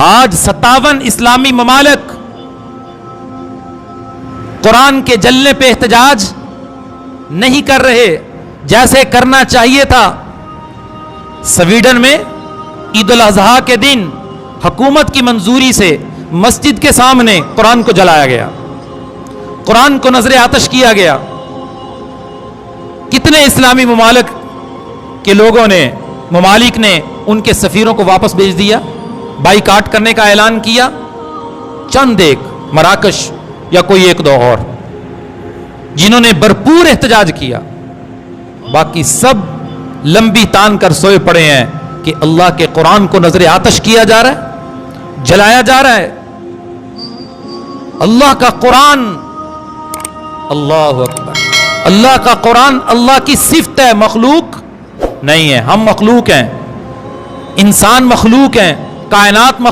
آج 57 اسلامی ممالک قرآن کے جلنے پہ احتجاج نہیں کر رہے جیسے کرنا چاہیے تھا۔ سویڈن میں عید الاضحیٰ کے دن حکومت کی منظوری سے مسجد کے سامنے قرآن کو جلایا گیا، قرآن کو نذر آتش کیا گیا۔ کتنے اسلامی ممالک کے لوگوں نے، ممالک نے ان کے سفیروں کو واپس بھیج دیا، بائیکاٹ کرنے کا اعلان کیا؟ چند ایک، مراکش یا کوئی ایک دو اور جنہوں نے بھرپور احتجاج کیا، باقی سب لمبی تان کر سوئے پڑے ہیں کہ اللہ کے قرآن کو نذر آتش کیا جا رہا ہے، جلایا جا رہا ہے۔ اللہ کا قرآن، اللہ اکبر، اللہ کا قرآن اللہ کی صفت ہے، مخلوق نہیں ہے۔ ہم مخلوق ہیں، انسان مخلوق ہیں، کائنات مخلوق